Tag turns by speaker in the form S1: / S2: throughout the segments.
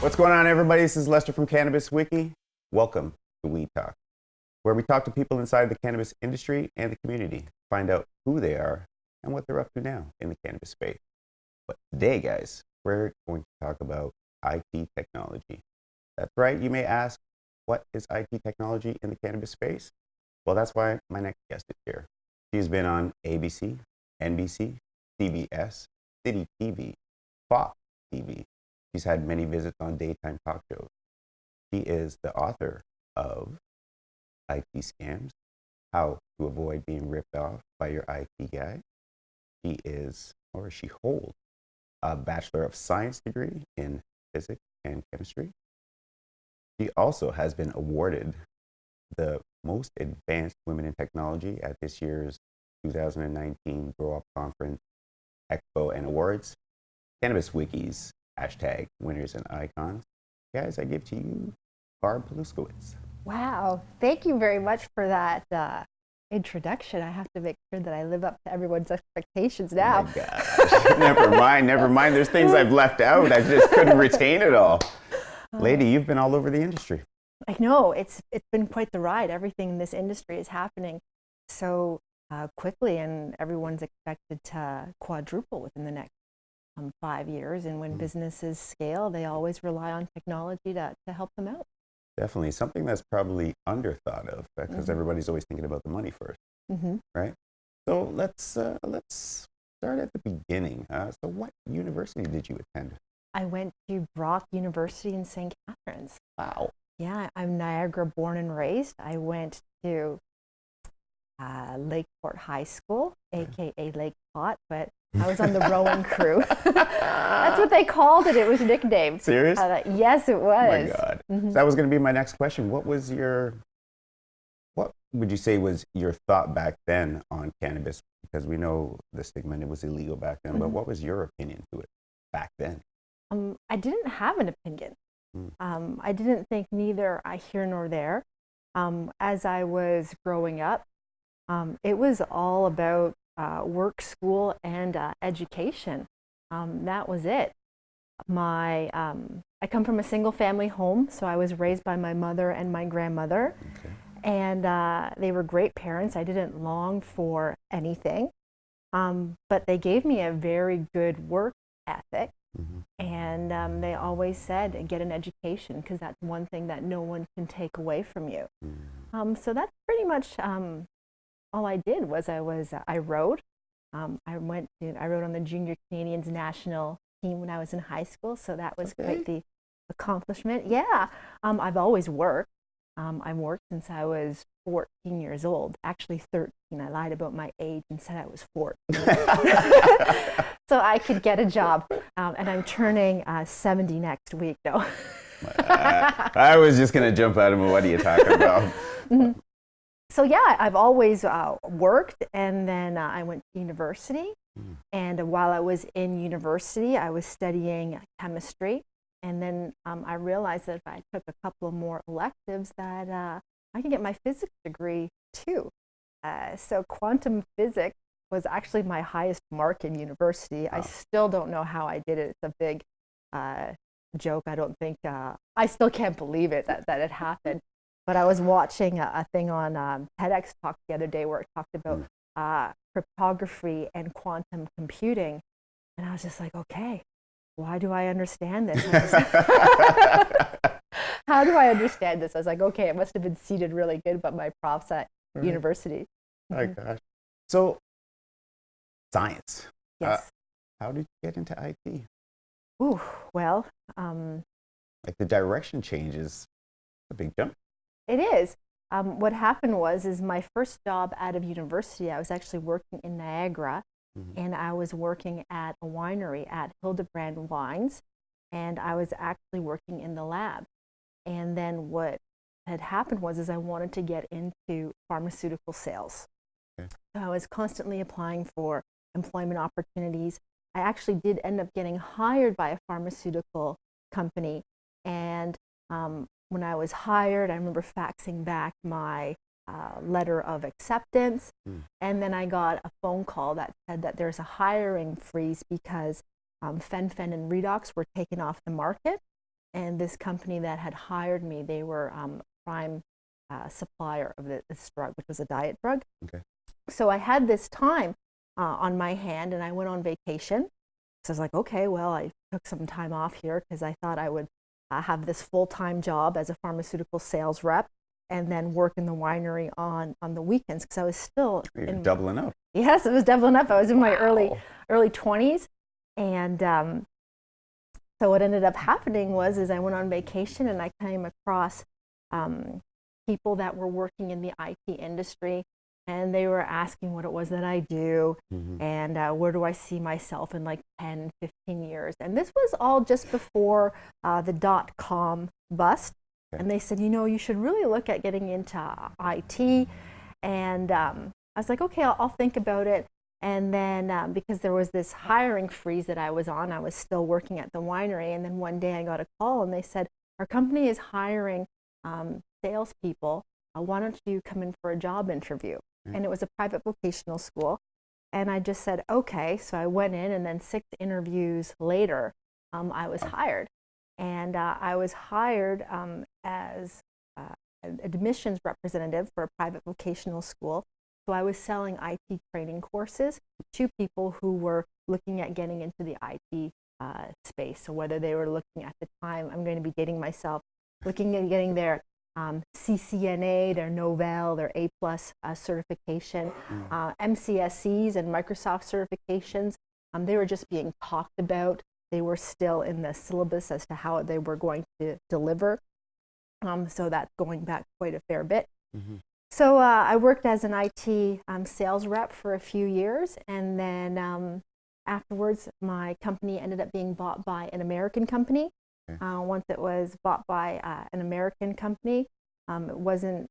S1: What's going on, everybody? This is Lester from Cannabis Wiki. Welcome to We Talk, where we talk to people inside the cannabis industry and the community, find out who they are and what they're up to now in the cannabis space. But today, guys, we're going to talk about IT technology. That's right. You may ask, what is IT technology in the cannabis space? Well, that's why my next guest is here. She's been on ABC, NBC, CBS, City TV, Fox TV. She's had many visits on daytime talk shows. She is the author of IT Scams, How to Avoid Being Ripped Off by Your IT Guy. She holds a Bachelor of Science degree in physics and chemistry. She also has been awarded the Most Advanced Women in Technology at this year's 2019 Grow Up Conference, Expo, and Awards. Cannabis Wiki's hashtag winners and icons. Guys, I give to you Barb Paluszkiewicz.
S2: Wow, thank you very much for that introduction. I have to make sure that I live up to everyone's expectations now.
S1: Oh my gosh. never mind. There's things I've left out. I just couldn't retain it all. Lady, you've been all over the industry.
S2: I know, it's been quite the ride. Everything in this industry is happening so quickly, and everyone's expected to quadruple within the next 5 years. And when businesses scale, they always rely on technology to help them out.
S1: Definitely something that's probably underthought of because everybody's always thinking about the money first, right? So let's start at the beginning. So what university did you attend?
S2: I went to Brock University in St. Catharines.
S1: Wow.
S2: Yeah, I'm Niagara born and raised. I went to Lakeport High School, aka Lake Pot, but I was on the rowing crew. That's what they called it. It was nicknamed.
S1: Serious?
S2: Yes, it was.
S1: Oh my God. So that was going to be my next question. What would you say was your thought back then on cannabis? Because we know the stigma and it was illegal back then, but what was your opinion to it back then?
S2: I didn't have an opinion. I didn't think neither here nor there. As I was growing up, it was all about work, school, and education. That was it. I come from a single family home, so I was raised by my mother and my grandmother, and they were great parents. I didn't long for anything, but they gave me a very good work ethic, and they always said, get an education, because that's one thing that no one can take away from you. So that's pretty much all I did. I rowed. I rowed on the Junior Canadians national team when I was in high school, so that was quite the accomplishment. Yeah, I've always worked. I've worked since I was 14 years old. Actually 13. I lied about my age and said I was 14. So I could get a job, and I'm turning 70 next week, though.
S1: I was just going to jump out of what are you talking about?
S2: So yeah, I've always worked, and then I went to university. And while I was in university, I was studying chemistry. And then I realized that if I took a couple of more electives, that I could get my physics degree too. So quantum physics was actually my highest mark in university. Wow. I still don't know how I did it. It's a big joke. I don't think, I still can't believe it that it happened. But I was watching a thing on TEDx Talk the other day where it talked about cryptography and quantum computing. And I was just like, okay, why do I understand this? How do I understand this? I was like, okay, it must have been seated really good by my profs at university.
S1: My gosh. So, science.
S2: Yes.
S1: How did you get into IT?
S2: Ooh, well.
S1: Like the direction changes a big jump.
S2: It is. What happened is my first job out of university, I was actually working in Niagara, and I was working at a winery at Hildebrand Wines, and I was actually working in the lab. And then what had happened was I wanted to get into pharmaceutical sales. So I was constantly applying for employment opportunities. I actually did end up getting hired by a pharmaceutical company, and when I was hired, I remember faxing back my letter of acceptance, and then I got a phone call that said that there's a hiring freeze because fen-phen and redox were taken off the market. and this company that had hired me, they were a prime supplier of this drug, which was a diet drug.
S1: Okay.
S2: So I had this time on my hand, and I went on vacation. So I was like, okay, well, I took some time off here because I thought I would have this full-time job as a pharmaceutical sales rep, and then work in the winery on the weekends, because I was still
S1: doubling up.
S2: Yes, it was doubling up. I was in my early 20s, and so what ended up happening was I went on vacation, and I came across people that were working in the IT industry, and they were asking what it was that I do, and where do I see myself in like 10, 15 years. And this was all just before the .com bust. Okay. And they said, you should really look at getting into IT. And I was like, okay, I'll think about it. And then because there was this hiring freeze that I was on, I was still working at the winery. And then one day I got a call, and they said, our company is hiring salespeople. Why don't you come in for a job interview? And it was a private vocational school. And I just said, okay. So I went in, and then 6 interviews later, I was hired. And I was hired as an admissions representative for a private vocational school. So I was selling IT training courses to people who were looking at getting into the IT space. So whether they were looking at the time, I'm going to be dating myself, looking at getting their CCNA, their Novell, their A+ certification, MCSEs and Microsoft certifications. They were just being talked about. They were still in the syllabus as to how they were going to deliver. So that's going back quite a fair bit. So I worked as an IT sales rep for a few years, and then afterwards my company ended up being bought by an American company. Once it was bought by an American company, it wasn't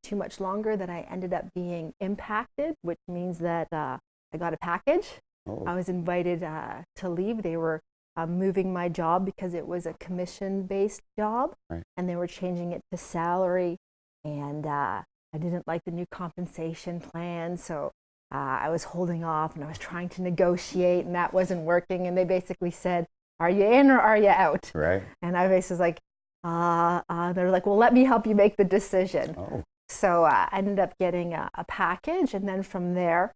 S2: too much longer that I ended up being impacted, which means that I got a package. I was invited to leave. They were moving my job because it was a commission-based job, and they were changing it to salary, and I didn't like the new compensation plan, so I was holding off, and I was trying to negotiate, and that wasn't working, and they basically said, are you in or are you out? Right. And I was like, they're like, well, let me help you make the decision. So I ended up getting a package, and then from there,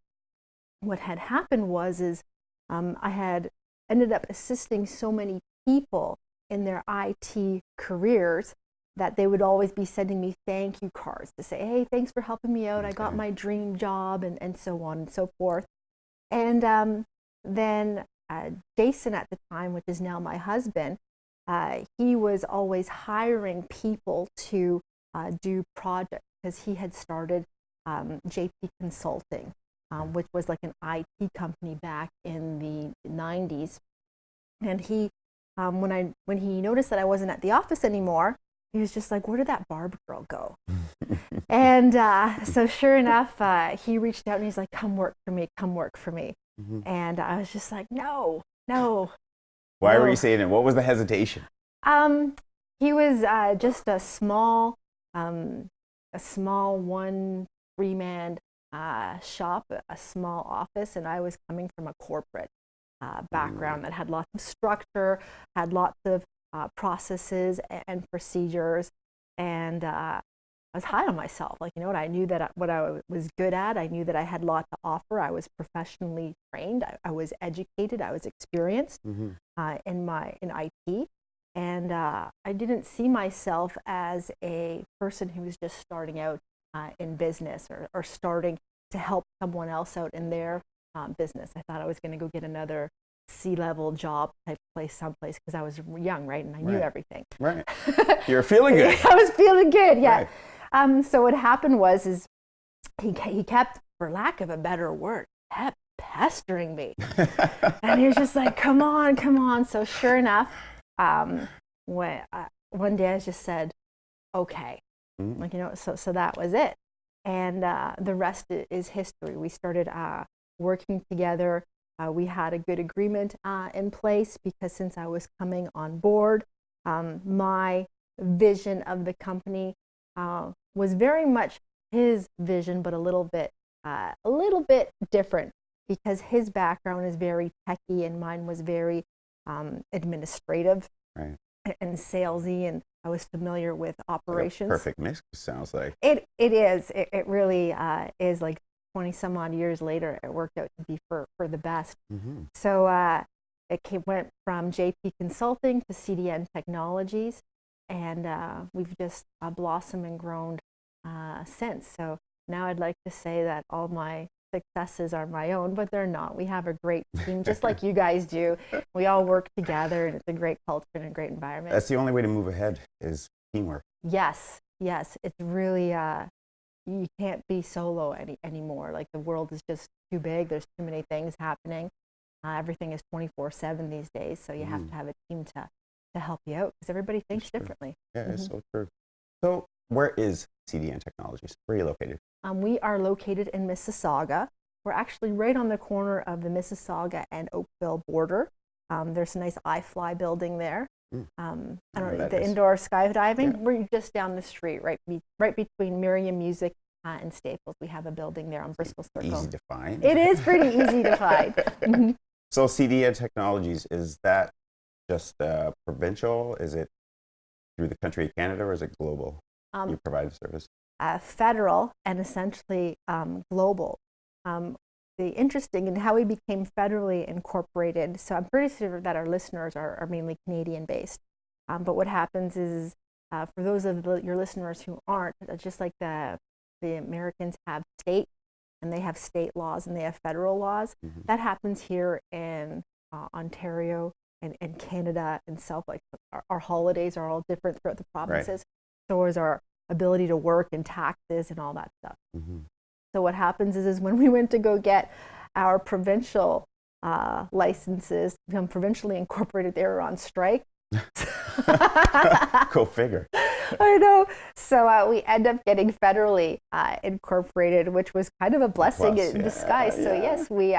S2: what had happened was I had ended up assisting so many people in their IT careers that they would always be sending me thank you cards to say, hey, thanks for helping me out. I got my dream job, and so on and so forth. And then Jason at the time, which is now my husband, he was always hiring people to do projects because he had started JP Consulting, which was like an IT company back in the 90s. And he, when he noticed that I wasn't at the office anymore, he was just like, where did that Barb girl go? And so sure enough, he reached out and he's like, come work for me, come work for me. And I was just like, no.
S1: Why were you saying it? What was the hesitation?
S2: He was just a small 1-3-man shop, a small office, and I was coming from a corporate background that had lots of structure, had lots of processes and procedures, and I was high on myself. Like, you know what, I knew that what I was good at. I knew that I had a lot to offer. I was professionally trained. I was educated. I was experienced in IT. And I didn't see myself as a person who was just starting out in business or starting to help someone else out in their business. I thought I was going to go get another C-level job type place someplace because I was young, right? And I knew everything. Right.
S1: You're feeling good.
S2: I was feeling good, yeah. Right. So what happened was he kept, for lack of a better word, kept pestering me. And he was just like, come on. So sure enough, when one day I just said, okay. Like, you know, so that was it. And the rest is history. We started working together. We had a good agreement in place because since I was coming on board, my vision of the company was very much his vision, but a little bit different because his background is very techy and mine was very administrative. Right. and salesy, and I was familiar with operations.
S1: Perfect mix, sounds like.
S2: It is. It really is. Like 20 some odd years later, it worked out to be for the best.
S1: Mm-hmm.
S2: So went from JP Consulting to CDN Technologies, and we've just blossomed and grown since. So now I'd like to say that all my successes are my own, but they're not. We have a great team, just like you guys do. We all work together, and it's a great culture and a great environment.
S1: That's the only way to move ahead is teamwork.
S2: Yes. It's really, you can't be solo anymore. Like, the world is just too big. There's too many things happening. Everything is 24/7 these days, so you have to have a team to help you out, because everybody thinks differently.
S1: Yeah, it's so true. So where is CDN Technologies? Where are you located?
S2: We are located in Mississauga. We're actually right on the corner of the Mississauga and Oakville border. There's a nice iFly building there. I don't know, the indoor skydiving. Yeah. We're just down the street, right between Miriam Music and Staples. We have a building there on Bristol Circle.
S1: Easy to find.
S2: It is pretty easy to find.
S1: So CDN Technologies, is that just provincial? Is it through the country of Canada, or is it global? You provide the service?
S2: Federal and essentially global. The interesting in how we became federally incorporated, so I'm pretty sure that our listeners are mainly Canadian based, but what happens is, for those of your listeners who aren't, just like the Americans have state, and they have state laws and they have federal laws, that happens here in Ontario and Canada and South. Like, our holidays are all different throughout the provinces. Right. So is our ability to work and taxes and all that stuff. So what happens is when we went to go get our provincial licenses, become provincially incorporated, they were on strike.
S1: Go figure.
S2: I know. So we end up getting federally incorporated, which was kind of a blessing in disguise. So yes, we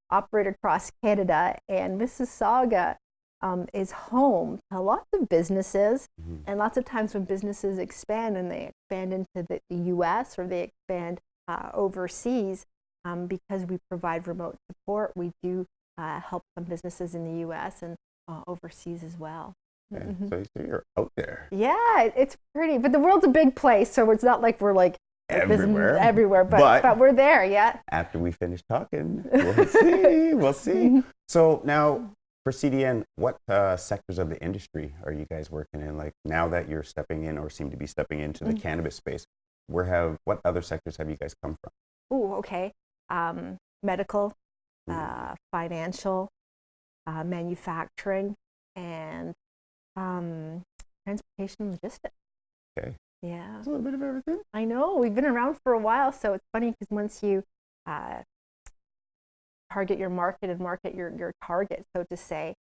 S2: operate across Canada, and Mississauga is home to lots of businesses. And lots of times when businesses expand, and they expand into the US, or they expand overseas, because we provide remote support, we do help some businesses in the US and overseas as well.
S1: Okay. So you're out there.
S2: Yeah, it's pretty, but the world's a big place, so it's not like we're like
S1: everywhere,
S2: but we're there. Yeah.
S1: After we finish talking, we'll see. So now, for CDN, what sectors of the industry are you guys working in? Like, now that you're stepping in, or seem to be stepping into the cannabis space, what other sectors have you guys come from?
S2: Oh, okay. Medical, financial, manufacturing, and transportation and logistics.
S1: Okay.
S2: Yeah.
S1: It's a little bit of everything.
S2: I know. We've been around for a while, so it's funny because once you target your market and market your target, so to say,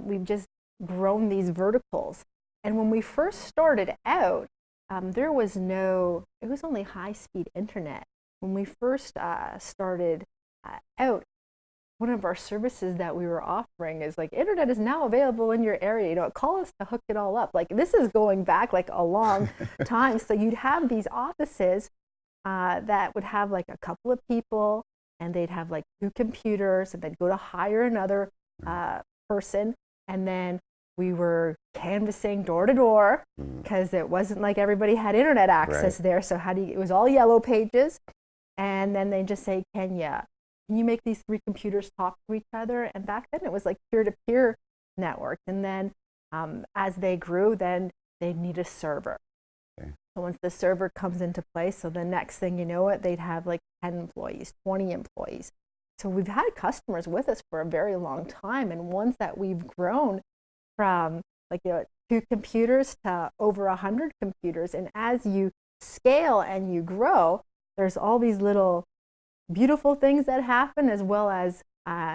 S2: we've just grown these verticals. And when we first started out, it was only high-speed internet. When we first started out, one of our services that we were offering is like, internet is now available in your area. Call us to hook it all up. Like, this is going back like a long time. So you'd have these offices that would have like a couple of people, and they'd have like 2 computers, and they'd go to hire another person, and then we were canvassing door to door, because it wasn't like everybody had internet access there. So it was all yellow pages, and then they just say, can you make these 3 computers talk to each other? And back then it was like peer-to-peer networks. And then as they grew, then they'd need a server. Okay. So once the server comes into place, so the next thing you know it, they'd have like 10 employees, 20 employees. So we've had customers with us for a very long time, and ones that we've grown from like 2 computers to over 100 computers. And as you scale and you grow, there's all these little beautiful things that happen, as well as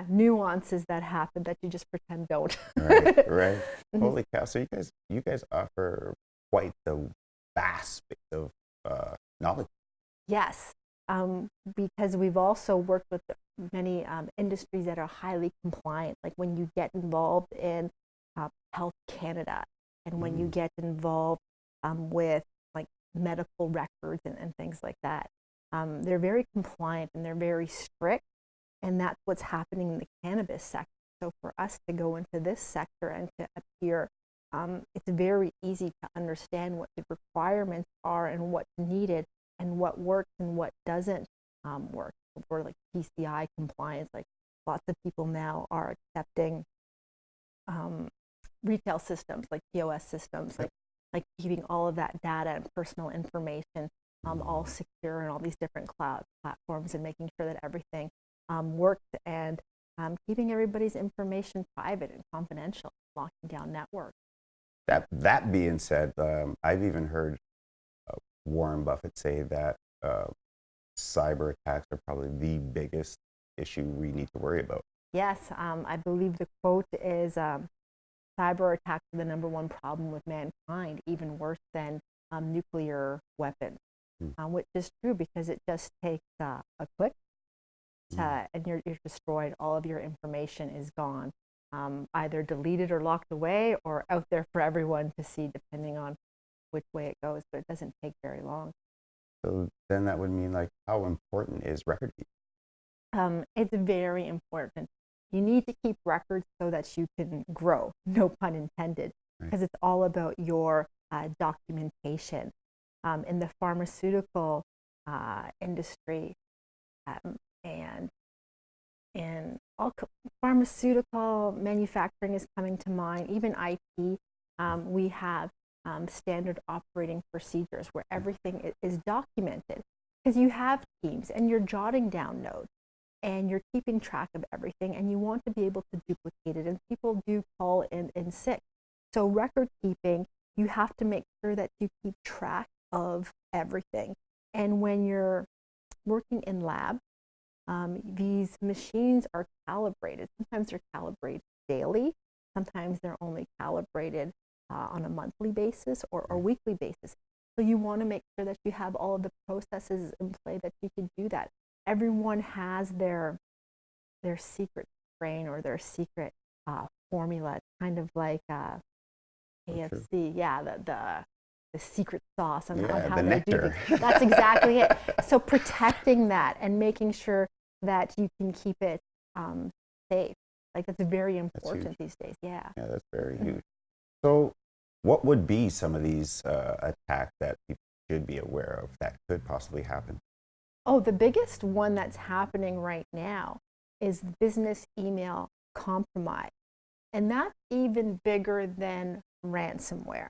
S2: nuances that happen that you just pretend don't.
S1: Right. Holy cow! So you guys offer quite the vast space of knowledge. Yes,
S2: because we've also worked with many industries that are highly compliant. Like when you get involved in Health Canada, and when you get involved with like medical records and things like that. They're very compliant and they're very strict, and that's what's happening in the cannabis sector. So for us to go into this sector and to appear it's very easy to understand what the requirements are and what's needed and what works and what doesn't work for like PCI compliance. Like lots of people now are accepting retail systems like POS systems, like keeping all of that data and personal information all secure and all these different cloud platforms and making sure that everything works and keeping everybody's information private and confidential, locking down networks.
S1: That being said, I've even heard Warren Buffett say that cyber attacks are probably the biggest issue we need to worry about.
S2: Yes, I believe the quote is cyber attacks are the #1 problem with mankind, even worse than nuclear weapons, which is true because it just takes a click and you're destroyed. All of your information is gone, either deleted or locked away or out there for everyone to see, depending on which way it goes, but it doesn't take very long.
S1: So then that would mean, like, how important is record keeping?
S2: It's very important. You need to keep records so that you can grow, no pun intended, because it's all about your documentation. In the pharmaceutical industry and all pharmaceutical manufacturing is coming to mind, even IT, we have standard operating procedures where everything is documented because you have teams and you're jotting down notes and you're keeping track of everything and you want to be able to duplicate it, and people do call in sick. So record keeping, you have to make sure that you keep track of everything. And when you're working in lab, these machines are calibrated. Sometimes they're calibrated daily, sometimes they're only calibrated on a monthly basis or weekly basis. So you want to make sure that you have all of the processes in play that you can do that. Everyone has their secret strain or their secret formula. It's kind of like KFC, the secret sauce on how
S1: the
S2: they
S1: nectar.
S2: do things. That's exactly it. So protecting that and making sure that you can keep it safe, like that's very important these days. Yeah,
S1: that's very huge. So what would be some of these attacks that people should be aware of that could possibly happen?
S2: Oh, the biggest one that's happening right now is business email compromise. And that's even bigger than ransomware.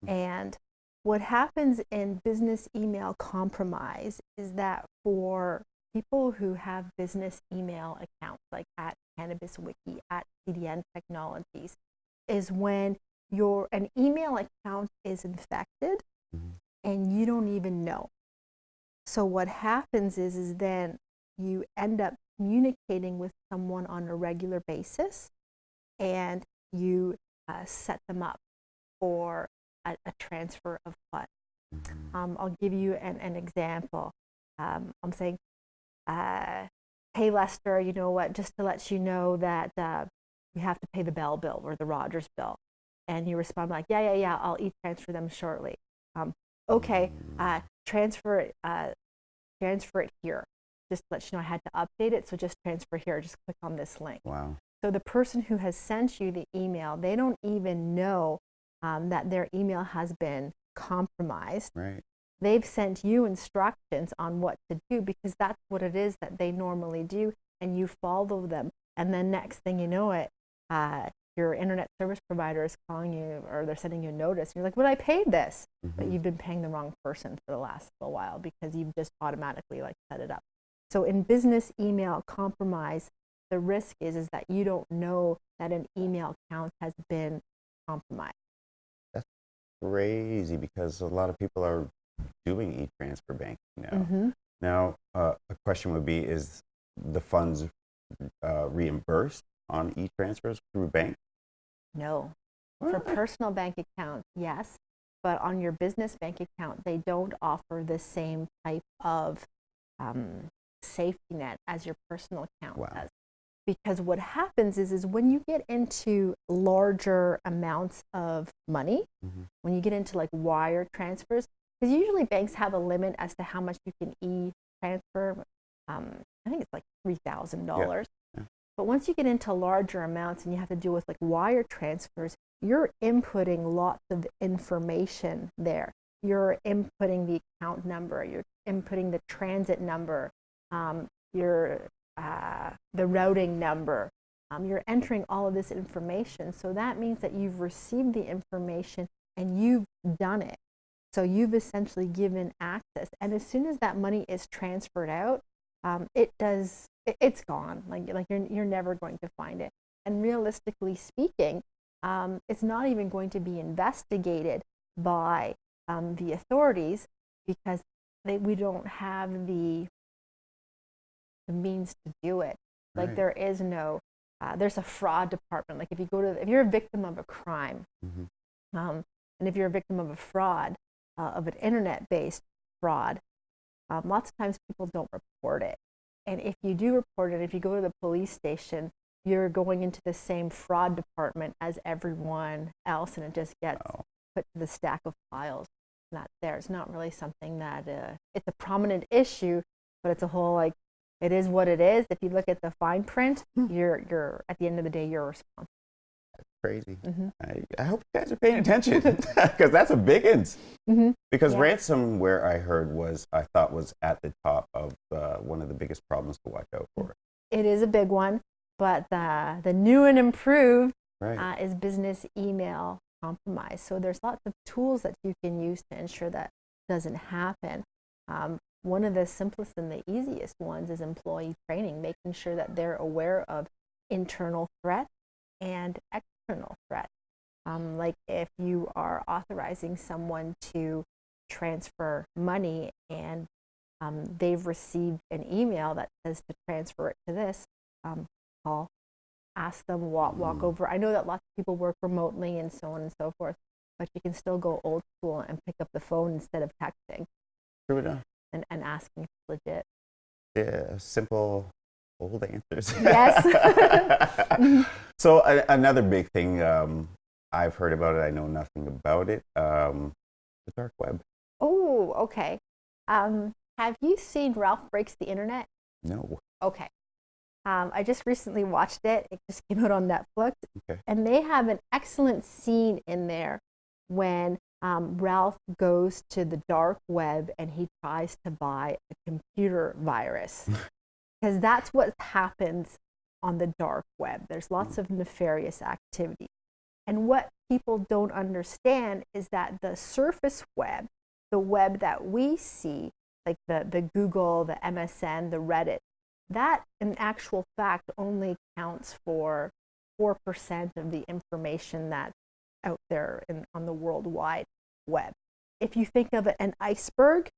S2: And what happens in business email compromise is that for people who have business email accounts, like at Cannabis Wiki, at CDN Technologies, is when an email account is infected and you don't even know. So what happens is then you end up communicating with someone on a regular basis and you set them up for a transfer of funds. I'll give you an example. I'm saying, hey Lester, you know what, just to let you know that you have to pay the Bell bill or the Rogers bill. And you respond like, yeah, I'll e-transfer them shortly. Okay, transfer it here. Just to let you know I had to update it, so just transfer here, just click on this link.
S1: Wow.
S2: So the person who has sent you the email, they don't even know that their email has been compromised.
S1: Right.
S2: They've sent you instructions on what to do because that's what it is that they normally do, and you follow them. And then next thing you know it, your internet service provider is calling you or they're sending you a notice. And you're like, well, I paid this, but you've been paying the wrong person for the last little while because you've just automatically set it up. So in business email compromise, the risk is that you don't know that an email account has been compromised.
S1: That's crazy because a lot of people are doing e-transfer banking now. Now, a question would be, is the funds reimbursed on e-transfers through bank?
S2: No. For personal bank account, yes. But on your business bank account, they don't offer the same type of safety net as your personal account does. Because what happens is when you get into larger amounts of money, when you get into wire transfers, because usually banks have a limit as to how much you can e-transfer. I think it's $3,000. Yeah. But once you get into larger amounts and you have to deal with wire transfers, you're inputting lots of information there. You're inputting the account number, you're inputting the transit number, the routing number. You're entering all of this information. So that means that you've received the information and you've done it. So you've essentially given access. And as soon as that money is transferred out, it's gone. Like you're never going to find it. And realistically speaking, it's not even going to be investigated by the authorities because we don't have the means to do it. Like
S1: Right.
S2: there is no, there's a fraud department. Like if you're a victim of a crime, and if you're a victim of a fraud, of an internet-based fraud, lots of times people don't report it. And if you do report it, if you go to the police station, you're going into the same fraud department as everyone else, and it just gets put to the stack of files. That's there. It's not really something that it's a prominent issue, but it's a whole like it is what it is. If you look at the fine print, you're at the end of the day you're responsible.
S1: Crazy. I hope you guys are paying attention because that's a big ins. Because ransomware, I heard, I thought was at the top of one of the biggest problems to watch out for.
S2: It is a big one, but the new and improved is business email compromise. So there's lots of tools that you can use to ensure that doesn't happen. One of the simplest and the easiest ones is employee training, making sure that they're aware of internal threats and external threats. Like if you are authorizing someone to transfer money and they've received an email that says to transfer it to this, call, ask them, walk over. I know that lots of people work remotely and so on and so forth, but you can still go old school and pick up the phone instead of texting.
S1: True enough.
S2: And asking if it's legit.
S1: Yeah, simple old answers.
S2: Yes.
S1: So another big thing I've heard about it, I know nothing about it, the dark web.
S2: Oh, okay. Have you seen Ralph Breaks the Internet?
S1: No.
S2: Okay. I just recently watched it. It just came out on Netflix.
S1: Okay.
S2: And they have an excellent scene in there when Ralph goes to the dark web and he tries to buy a computer virus. Because that's what happens on the dark web. There's lots of nefarious activity. And what people don't understand is that the surface web, the web that we see, like the Google, the MSN, the Reddit, that in actual fact only counts for 4% of the information that's out there on the worldwide web. If you think of an iceberg,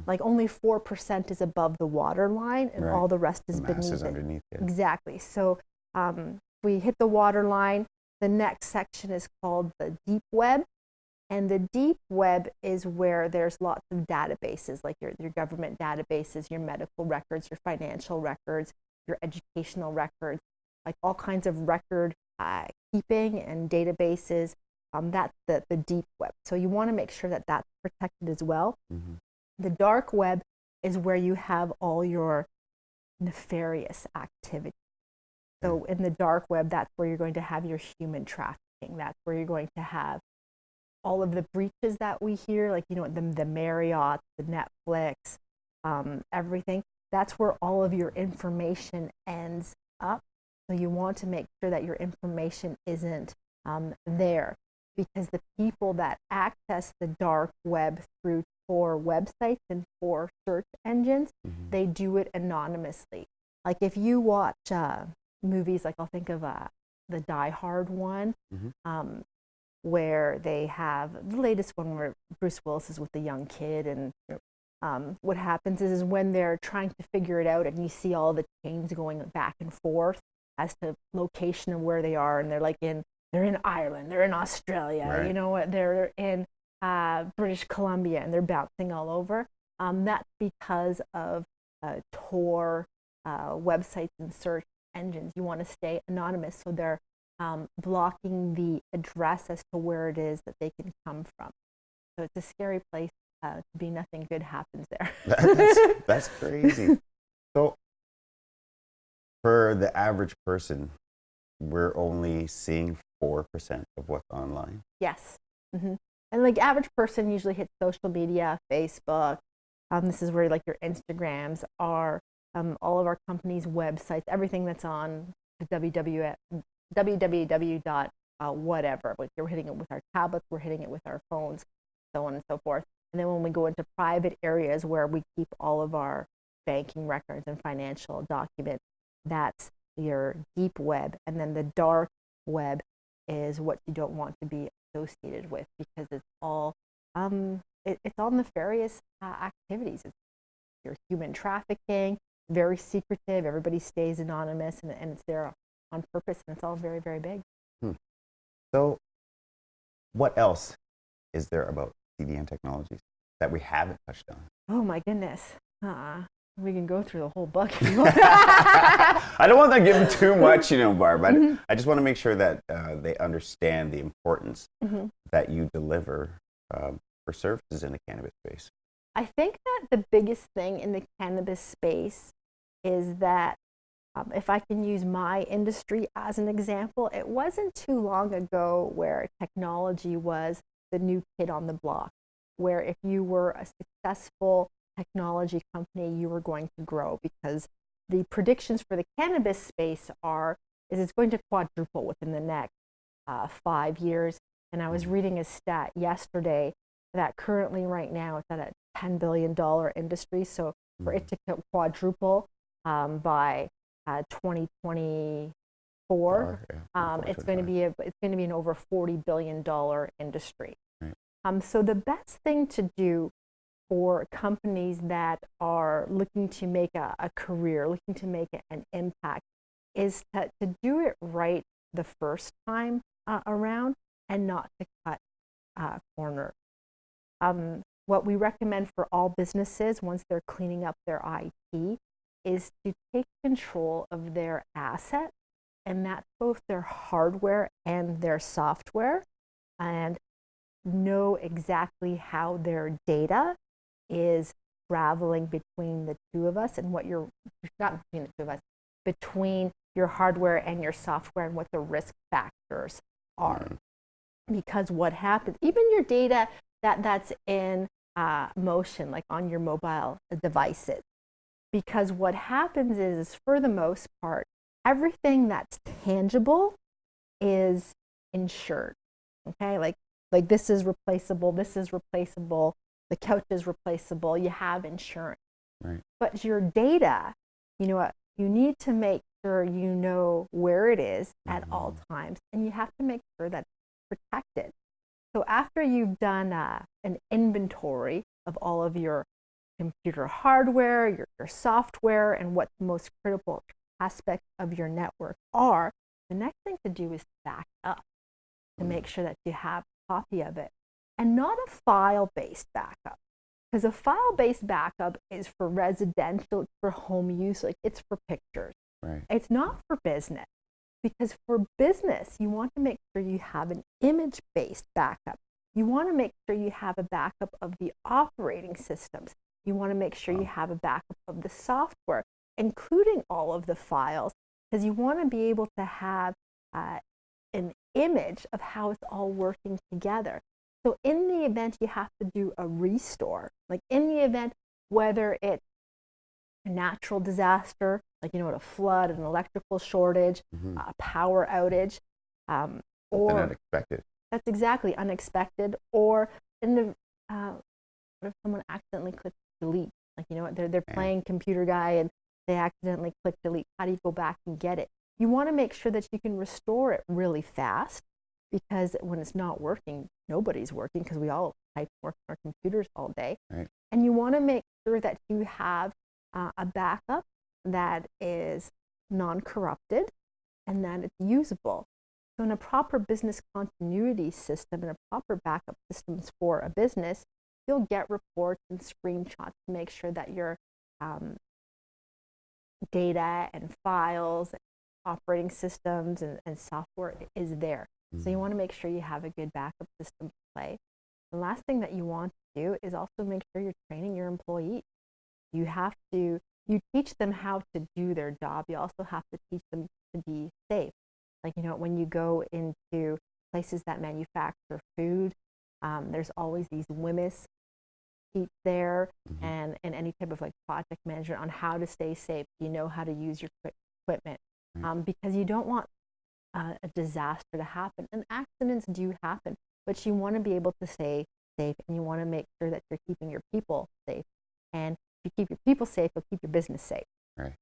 S2: like only 4% is above the water line and all the rest is beneath it.
S1: Underneath it.
S2: Exactly. So if we hit the water line, the next section is called the deep web. And the deep web is where there's lots of databases, like your government databases, your medical records, your financial records, your educational records, like all kinds of record keeping and databases. That's the deep web. So you want to make sure that that's protected as well. The dark web is where you have all your nefarious activity. So in the dark web, that's where you're going to have your human trafficking. That's where you're going to have all of the breaches that we hear, like, the Marriott, the Netflix, everything. That's where all of your information ends up. So you want to make sure that your information isn't there, because the people that access the dark web through Tor websites and Tor search engines, they do it anonymously. Like if you watch movies, like I'll think of the Die Hard one, where they have the latest one where Bruce Willis is with the young kid, and what happens is when they're trying to figure it out and you see all the chains going back and forth as to location of where they are, and they're in Ireland, they're in Australia, they're in British Columbia, and they're bouncing all over. That's because of Tor websites and search engines. You want to stay anonymous, so they're blocking the address as to where it is that they can come from. So it's a scary place to be. Nothing good happens there.
S1: That's crazy. So for the average person, we're only seeing 4% of what's online.
S2: Yes. Mm-hmm. And like average person usually hits social media, Facebook. This is where like your Instagrams are, all of our company's websites, everything that's on the www dot whatever. Like we're hitting it with our tablets, we're hitting it with our phones, so on and so forth. And then when we go into private areas where we keep all of our banking records and financial documents, that's your deep web. And then the dark web is what you don't want to be associated with, because it's all it's all nefarious activities. It's your human trafficking, very secretive. Everybody stays anonymous, and it's there on purpose, and it's all very, very big.
S1: So what else is there about CDN Technologies that we haven't touched on?
S2: Oh my goodness. We can go through the whole book if you want.
S1: I don't want to give them too much, Barb. I just want to make sure that they understand the importance that you deliver for services in the cannabis space.
S2: I think that the biggest thing in the cannabis space is that if I can use my industry as an example, it wasn't too long ago where technology was the new kid on the block, where if you were a successful technology company, you were going to grow, because the predictions for the cannabis space is it's going to quadruple within the next 5 years. And I was reading a stat yesterday that currently right now it's at a $10 billion industry. So for it to quadruple by 2024, it's going to be an over $40 billion industry.
S1: Right.
S2: So the best thing to do for companies that are looking to make a career, looking to make an impact, is to do it right the first time around, and not to cut corners. What we recommend for all businesses once they're cleaning up their IT is to take control of their assets, and that's both their hardware and their software, and know exactly how their data is traveling between the two of us, and not between the two of us, between your hardware and your software, and what the risk factors are. Because what happens, even your data that's in motion, like on your mobile devices, because what happens is, for the most part, everything that's tangible is insured. Okay, like this is replaceable, the couch is replaceable, you have insurance.
S1: Right.
S2: But your data, you need to make sure you know where it is at all times, and you have to make sure that's protected. So after you've done an inventory of all of your computer hardware, your software, and what the most critical aspects of your network are, the next thing to do is back up to make sure that you have a copy of it, and not a file-based backup. Because a file-based backup is for residential, it's for home use, like it's for pictures.
S1: Right.
S2: It's not for business. Because for business, you want to make sure you have an image-based backup. You want to make sure you have a backup of the operating systems. You want to make sure you have a backup of the software, including all of the files, because you want to be able to have an image of how it's all working together. So in the event you have to do a restore, like in the event, whether it's a natural disaster, like a flood, an electrical shortage, a power outage, or
S1: unexpected.
S2: That's exactly unexpected. Or in the what if someone accidentally clicks delete? Like they're playing computer guy and they accidentally click delete. How do you go back and get it? You want to make sure that you can restore it really fast, because when it's not working, nobody's working, because we all type work on our computers all day.
S1: Right.
S2: And you want to make sure that you have a backup that is non-corrupted and that it's usable. So in a proper business continuity system and a proper backup systems for a business, you'll get reports and screenshots to make sure that your data and files, and operating systems and software is there. So you want to make sure you have a good backup system to play. The last thing that you want to do is also make sure you're training your employees. You teach them how to do their job. You also have to teach them to be safe. Like, when you go into places that manufacture food, there's always these WMIS sheets there,
S1: Mm-hmm.
S2: and any type of like project management on how to stay safe. You know how to use your equipment,
S1: Right.
S2: because you don't want a disaster to happen. And accidents do happen, but you want to be able to stay safe, and you want to make sure that you're keeping your people safe. And if you keep your people safe, you'll keep your business safe.
S1: Right.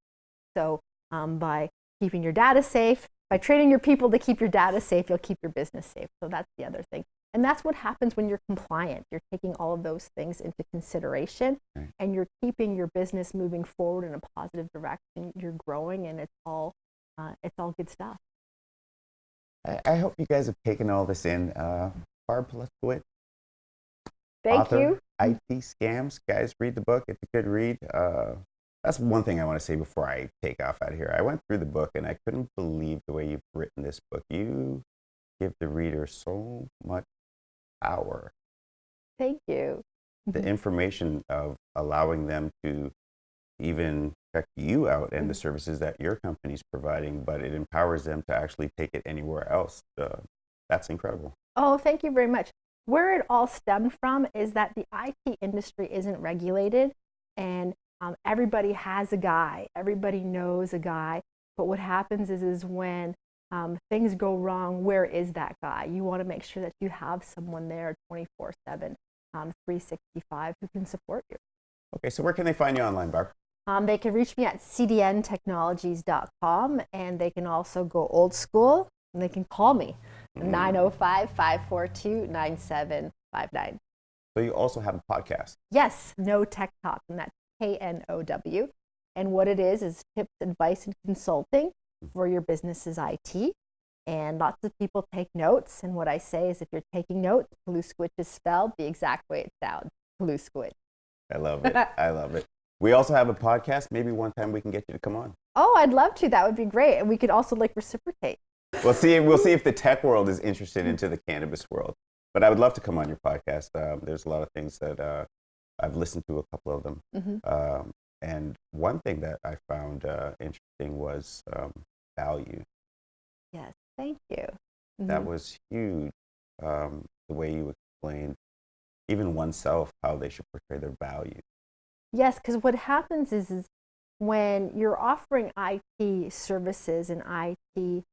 S2: So by keeping your data safe, by training your people to keep your data safe, you'll keep your business safe. So that's the other thing. And that's what happens when you're compliant. You're taking all of those things into consideration,
S1: Right.
S2: and you're keeping your business moving forward in a positive direction. You're growing, and it's all good stuff.
S1: I hope you guys have taken all this in. Barb Paluszkiewicz,
S2: Thank
S1: author,
S2: you.
S1: IT Scams. Guys, read the book. It's a good read. That's one thing I want to say before I take off out of here. I went through the book, and I couldn't believe the way you've written this book. You give the reader so much power.
S2: Thank you.
S1: The information of allowing them to even check you out and the services that your company's providing, but it empowers them to actually take it anywhere else. That's incredible.
S2: Oh, thank you very much. Where it all stemmed from is that the IT industry isn't regulated, and everybody has a guy, everybody knows a guy. But what happens is when things go wrong, where is that guy? You want to make sure that you have someone there 24/7, 365 who can support you.
S1: Okay, so where can they find you online, Barb?
S2: They can reach me at cdntechnologies.com, and they can also go old school, and they can call me, 905-542-9759.
S1: So you also have a podcast.
S2: Yes, No Tech Talk, and that's KNOW. And what it is tips, advice, and consulting for your business's IT. And lots of people take notes. And what I say is, if you're taking notes, Paluszkiewicz is spelled the exact way it sounds, Paluszkiewicz.
S1: I love it. I love it. We also have a podcast. Maybe one time we can get you to come on.
S2: Oh, I'd love to. That would be great. And we could also reciprocate.
S1: We'll see if the tech world is interested into the cannabis world. But I would love to come on your podcast. There's a lot of things that I've listened to, a couple of them.
S2: Mm-hmm.
S1: And one thing that I found interesting was value.
S2: Yes, thank you. Mm-hmm.
S1: That was huge. The way you explained, even oneself, how they should portray their value.
S2: Yes, because what happens is when you're offering IT services and IT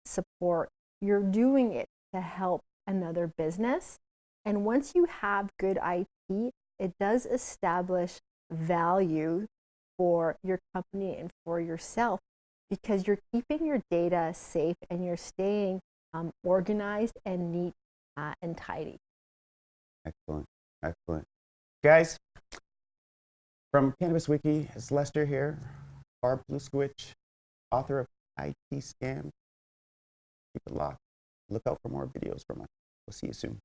S2: support, you're doing it to help another business. And once you have good IT, it does establish value for your company and for yourself, because you're keeping your data safe and you're staying organized and neat and tidy.
S1: Excellent. Excellent. Guys, from Cannabis Wiki, it's Lester here. Barb Paluszkiewicz, author of IT Scams. Keep it locked. Look out for more videos from us. We'll see you soon.